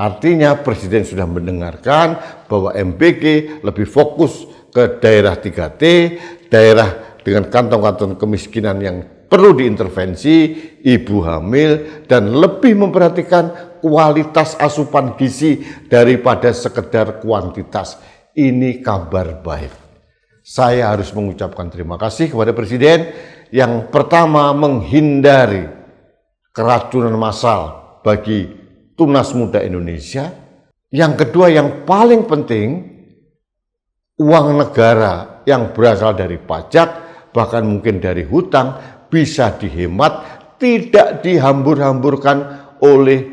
Artinya Presiden sudah mendengarkan bahwa MBG lebih fokus ke daerah 3T, daerah dengan kantong-kantong kemiskinan yang perlu diintervensi, ibu hamil, dan lebih memperhatikan kualitas asupan gizi daripada sekedar kuantitas. Ini kabar baik. Saya harus mengucapkan terima kasih kepada Presiden yang pertama menghindari keracunan massal bagi tunas muda Indonesia. Yang kedua yang paling penting, uang negara yang berasal dari pajak, bahkan mungkin dari hutang, bisa dihemat, tidak dihambur-hamburkan oleh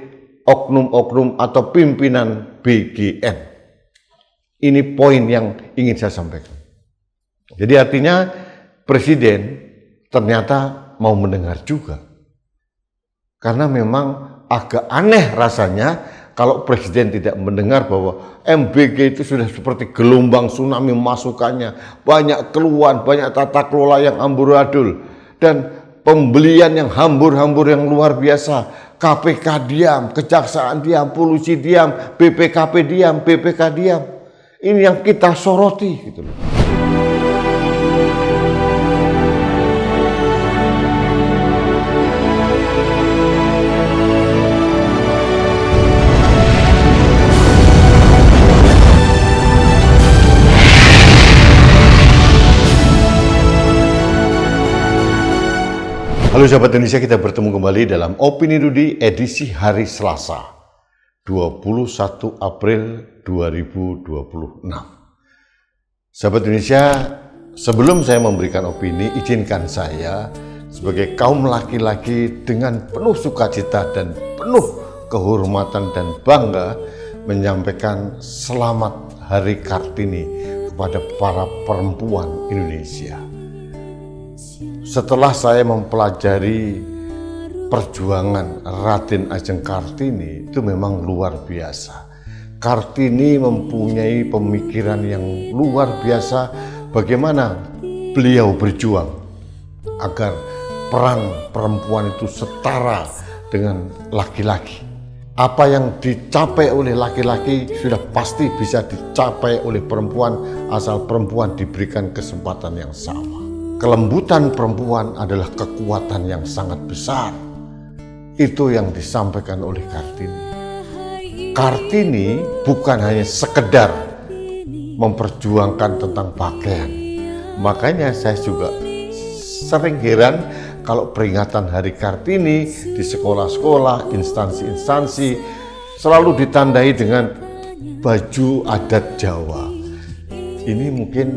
oknum-oknum atau pimpinan BGN. Ini poin yang ingin saya sampaikan. Jadi artinya Presiden ternyata mau mendengar juga. Karena memang agak aneh rasanya kalau Presiden tidak mendengar bahwa MBG itu sudah seperti gelombang tsunami masukannya, banyak keluhan, banyak tata kelola yang amburadul, dan pembelian yang hambur-hambur yang luar biasa. KPK diam, Kejaksaan diam, Polisi diam, BPKP diam, BPK diam. Ini yang kita soroti gitu loh. Halo sahabat Indonesia, kita bertemu kembali dalam Opini Rudy edisi hari Selasa 21 April 2026. Sahabat Indonesia, sebelum saya memberikan opini, izinkan saya sebagai kaum laki-laki dengan penuh sukacita dan penuh kehormatan dan bangga menyampaikan selamat Hari Kartini kepada para perempuan Indonesia. Setelah saya mempelajari perjuangan Raden Ajeng Kartini, itu memang luar biasa. Kartini mempunyai pemikiran yang luar biasa bagaimana beliau berjuang agar peran perempuan itu setara dengan laki-laki. Apa yang dicapai oleh laki-laki sudah pasti bisa dicapai oleh perempuan asal perempuan diberikan kesempatan yang sama. Kelembutan perempuan adalah kekuatan yang sangat besar. Itu yang disampaikan oleh Kartini. Kartini bukan hanya sekedar memperjuangkan tentang pakaian. Makanya saya juga sering heran kalau peringatan Hari Kartini di sekolah-sekolah, instansi-instansi selalu ditandai dengan baju adat Jawa. Ini mungkin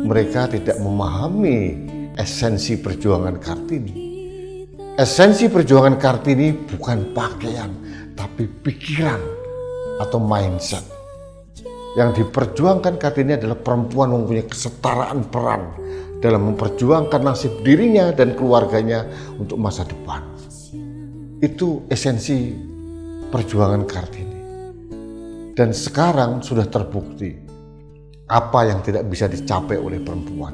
mereka tidak memahami esensi perjuangan Kartini. Esensi perjuangan Kartini bukan pakaian, tapi pikiran atau mindset. Yang diperjuangkan Kartini adalah perempuan mempunyai kesetaraan peran dalam memperjuangkan nasib dirinya dan keluarganya untuk masa depan. Itu esensi perjuangan Kartini. Dan sekarang sudah terbukti apa yang tidak bisa dicapai oleh perempuan.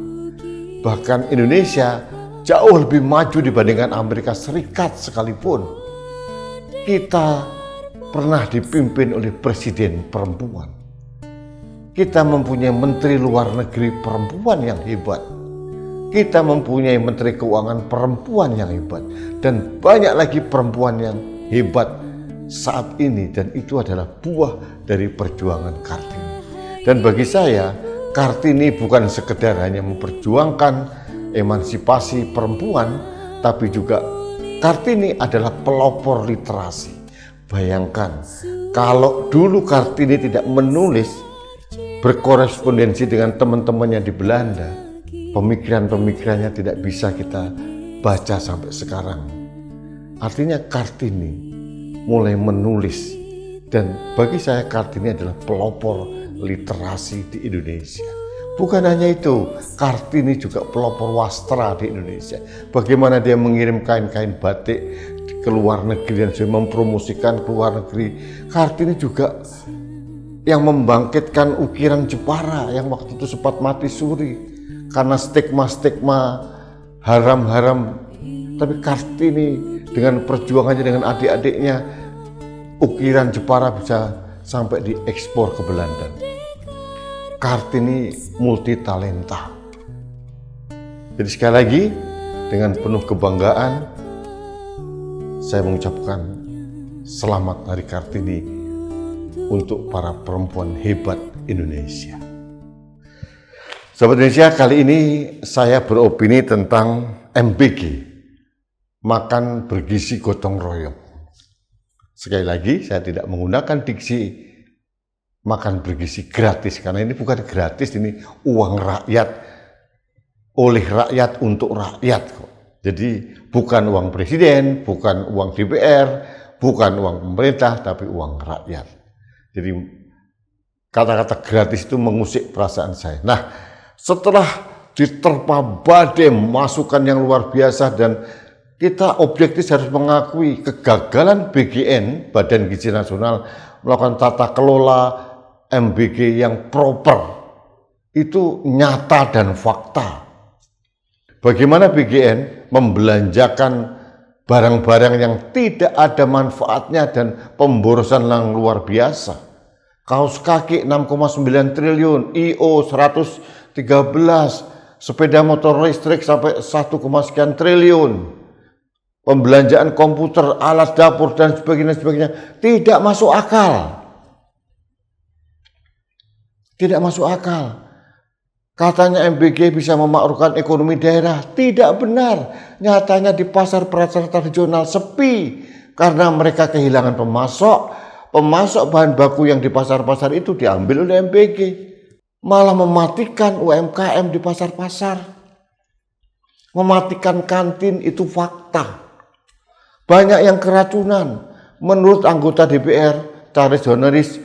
Bahkan Indonesia jauh lebih maju dibandingkan Amerika Serikat sekalipun. Kita pernah dipimpin oleh presiden perempuan. Kita mempunyai menteri luar negeri perempuan yang hebat. Kita mempunyai menteri keuangan perempuan yang hebat. Dan banyak lagi perempuan yang hebat saat ini. Dan itu adalah buah dari perjuangan Kartini. Dan bagi saya, Kartini bukan sekedar hanya memperjuangkan emansipasi perempuan, tapi juga Kartini adalah pelopor literasi. Bayangkan, kalau dulu Kartini tidak menulis, berkorespondensi dengan teman-temannya di Belanda, pemikiran-pemikirannya tidak bisa kita baca sampai sekarang. Artinya Kartini mulai menulis, dan bagi saya Kartini adalah pelopor literasi di Indonesia. Bukan hanya itu, Kartini juga pelopor wastra di Indonesia. Bagaimana dia mengirim kain-kain batik ke luar negeri dan mempromosikan ke luar negeri. Kartini juga yang membangkitkan ukiran Jepara yang waktu itu sempat mati suri karena stigma-stigma haram-haram. Tapi Kartini dengan perjuangannya dengan adik-adiknya ukiran Jepara bisa sampai diekspor ke Belanda. Kartini multi talenta. Jadi sekali lagi, dengan penuh kebanggaan, saya mengucapkan selamat Hari Kartini untuk para perempuan hebat Indonesia. Sobat Indonesia, kali ini saya beropini tentang MBG, makan bergizi gotong royong. Sekali lagi, saya tidak menggunakan diksi makan bergizi gratis, karena ini bukan gratis, ini uang rakyat, oleh rakyat untuk rakyat kok. Jadi bukan uang presiden, bukan uang DPR, bukan uang pemerintah, tapi uang rakyat. Jadi kata-kata gratis itu mengusik perasaan saya. Nah, setelah diterpa badai masukan yang luar biasa dan kita objektif harus mengakui kegagalan BGN, Badan Gizi Nasional, melakukan tata kelola MBG yang proper, itu nyata dan fakta. Bagaimana BGN membelanjakan barang-barang yang tidak ada manfaatnya dan pemborosan yang luar biasa. Kaos kaki 6,9 triliun, IO 113, sepeda motor listrik sampai 1, sekian triliun, pembelanjaan komputer, alat dapur dan sebagainya tidak masuk akal. Tidak masuk akal. Katanya MBG bisa memakmurkan ekonomi daerah. Tidak benar. Nyatanya di pasar-pasar tradisional sepi karena mereka kehilangan pemasok. Pemasok bahan baku yang di pasar-pasar itu diambil oleh MBG. Malah mematikan UMKM di pasar-pasar. Mematikan kantin itu fakta. Banyak yang keracunan. Menurut anggota DPR, Charles Honoris,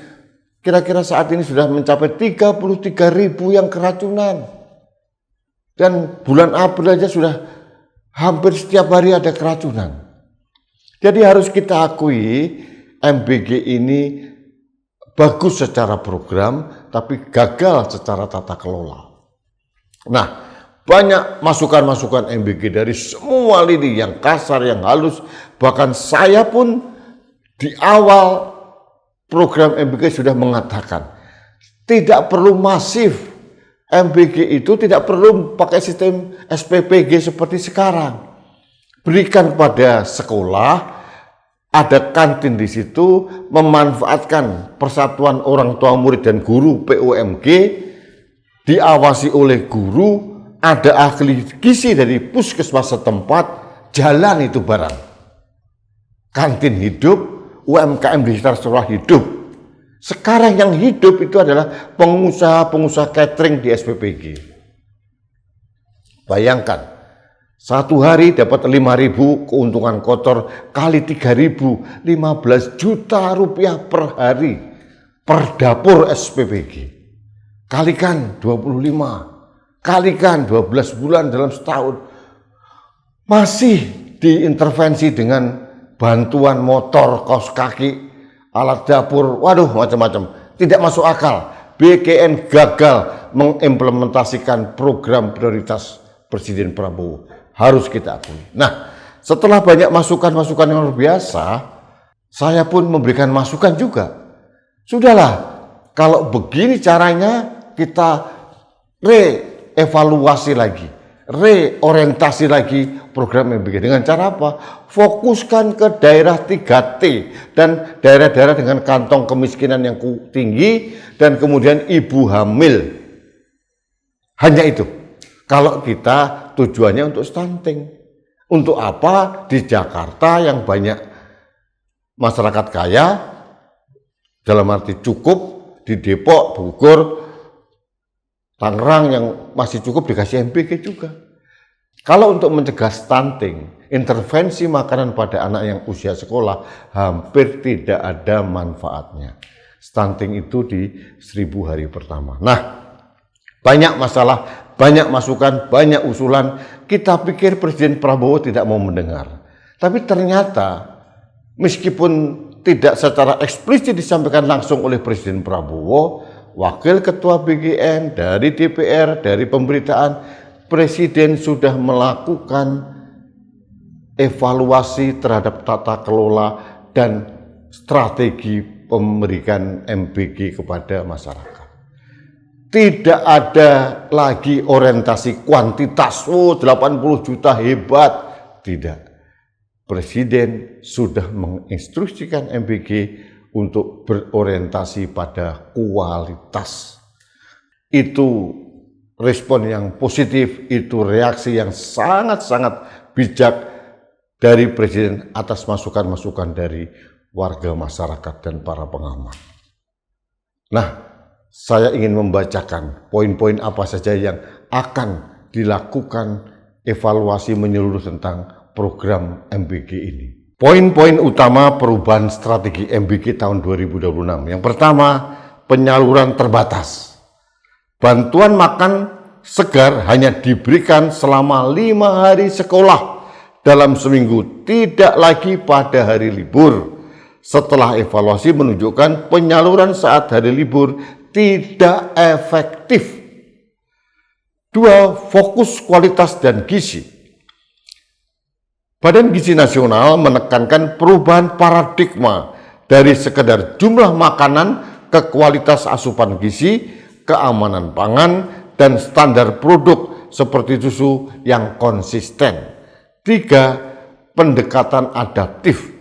kira-kira saat ini sudah mencapai 33.000 yang keracunan. Dan bulan April aja sudah hampir setiap hari ada keracunan. Jadi harus kita akui MBG ini bagus secara program, tapi gagal secara tata kelola. Nah, banyak masukan-masukan MBG dari semua lini, yang kasar, yang halus. Bahkan saya pun di awal program MBG sudah mengatakan tidak perlu masif. MBG itu tidak perlu pakai sistem SPPG seperti sekarang. Berikan kepada sekolah, ada kantin di situ, memanfaatkan persatuan orang tua murid dan guru POMG, diawasi oleh guru, ada ahli gizi dari puskesmas setempat, jalan itu barang. Kantin hidup, UMKM di sekitar sekolah hidup. Sekarang yang hidup itu adalah pengusaha-pengusaha catering di SPPG. Bayangkan, satu hari dapat 5.000 keuntungan kotor, kali 3.000, 15 juta rupiah per hari per dapur SPPG. Kalikan 25, kalikan 12 bulan dalam setahun. Masih diintervensi dengan bantuan motor, kaos kaki, alat dapur, waduh macam-macam. Tidak masuk akal. BGN gagal mengimplementasikan program prioritas Presiden Prabowo. Harus kita akui. Nah, setelah banyak masukan-masukan yang luar biasa, saya pun memberikan masukan juga. Sudahlah, kalau begini caranya kita reevaluasi lagi, reorientasi lagi program MBG. Dengan cara apa? Fokuskan ke daerah 3T dan daerah-daerah dengan kantong kemiskinan yang tinggi dan kemudian ibu hamil. Hanya itu. Kalau kita tujuannya untuk stunting. Untuk apa? Di Jakarta yang banyak masyarakat kaya, dalam arti cukup, di Depok, Bogor, Tangerang yang masih cukup dikasih MBG juga. Kalau untuk mencegah stunting, intervensi makanan pada anak yang usia sekolah hampir tidak ada manfaatnya. Stunting itu di 1000 hari pertama. Nah, banyak masalah, banyak masukan, banyak usulan. Kita pikir Presiden Prabowo tidak mau mendengar. Tapi ternyata meskipun tidak secara eksplisit disampaikan langsung oleh Presiden Prabowo, Wakil Ketua BGN, dari DPR, dari pemberitaan, Presiden sudah melakukan evaluasi terhadap tata kelola dan strategi memberikan MBG kepada masyarakat. Tidak ada lagi orientasi kuantitas, 80 juta hebat. Tidak. Presiden sudah menginstruksikan MBG untuk berorientasi pada kualitas. Itu respon yang positif, itu reaksi yang sangat-sangat bijak dari Presiden atas masukan-masukan dari warga masyarakat dan para pengamat. Nah, saya ingin membacakan poin-poin apa saja yang akan dilakukan evaluasi menyeluruh tentang program MBG ini. Poin-poin utama perubahan strategi MBG tahun 2026. Yang pertama, penyaluran terbatas. Bantuan makan segar hanya diberikan selama 5 hari sekolah dalam seminggu, tidak lagi pada hari libur. Setelah evaluasi menunjukkan penyaluran saat hari libur tidak efektif. 2. Fokus kualitas dan gizi. Badan Gizi Nasional menekankan perubahan paradigma dari sekedar jumlah makanan ke kualitas asupan gizi, keamanan pangan, dan standar produk seperti susu yang konsisten. 3. Pendekatan adaptif.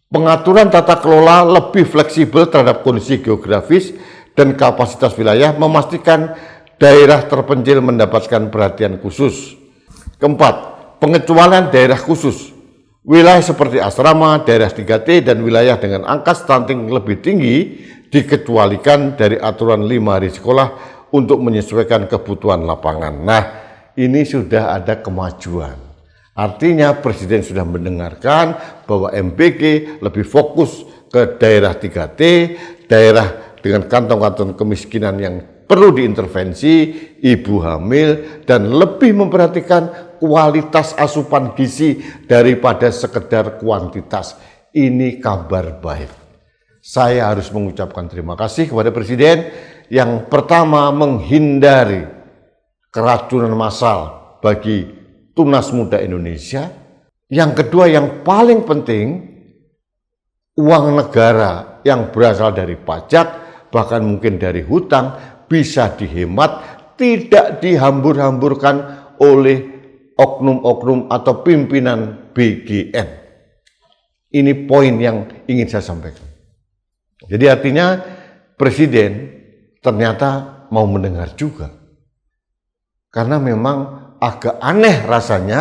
Pengaturan tata kelola lebih fleksibel terhadap kondisi geografis dan kapasitas wilayah, memastikan daerah terpencil mendapatkan perhatian khusus. 4. Pengecualian daerah khusus. Wilayah seperti asrama, daerah 3T, dan wilayah dengan angka stunting lebih tinggi dikecualikan dari aturan 5 hari sekolah untuk menyesuaikan kebutuhan lapangan. Nah, ini sudah ada kemajuan. Artinya Presiden sudah mendengarkan bahwa MBG lebih fokus ke daerah 3T, daerah dengan kantong-kantong kemiskinan yang perlu diintervensi, ibu hamil, dan lebih memperhatikan kualitas asupan gizi daripada sekedar kuantitas. Ini kabar baik. Saya harus mengucapkan terima kasih kepada Presiden yang pertama menghindari keracunan massal bagi tunas muda Indonesia. Yang kedua, yang paling penting, uang negara yang berasal dari pajak, bahkan mungkin dari hutang, bisa dihemat, tidak dihambur-hamburkan oleh oknum-oknum atau pimpinan BGN. Ini poin yang ingin saya sampaikan. Jadi artinya Presiden ternyata mau mendengar juga. Karena memang agak aneh rasanya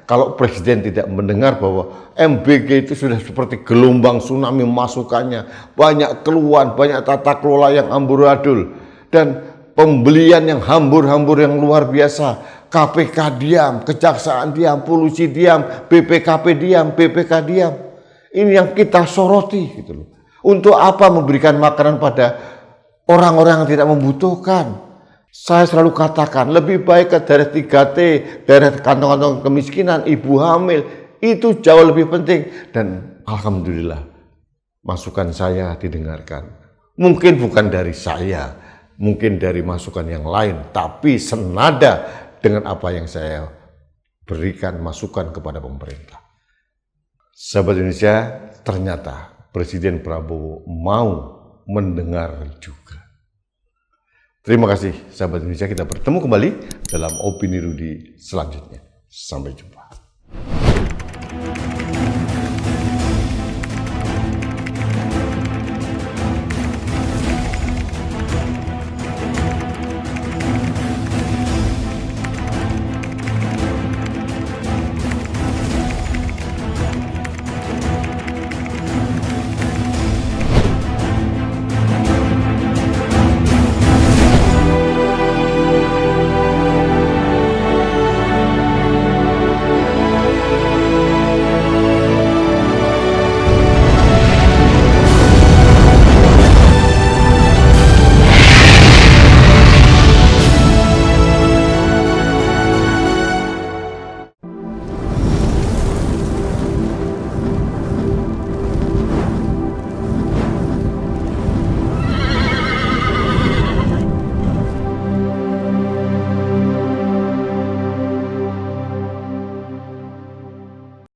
kalau Presiden tidak mendengar bahwa MBG itu sudah seperti gelombang tsunami masukannya. Banyak keluhan, banyak tata kelola yang amburadul. Dan pembelian yang hambur-hambur yang luar biasa. KPK diam, Kejaksaan diam, Polisi diam, BPKP diam, BPK diam. Ini yang kita soroti gitu loh. Untuk apa memberikan makanan pada orang-orang yang tidak membutuhkan? Saya selalu katakan lebih baik ke daerah 3T, daerah kantong-kantong kemiskinan, ibu hamil, itu jauh lebih penting. Dan alhamdulillah masukan saya didengarkan. Mungkin bukan dari saya, mungkin dari masukan yang lain, tapi senada dengan apa yang saya berikan masukan kepada pemerintah. Sahabat Indonesia, ternyata Presiden Prabowo mau mendengar juga. Terima kasih sahabat Indonesia, kita bertemu kembali dalam Opini Rudy selanjutnya. Sampai jumpa.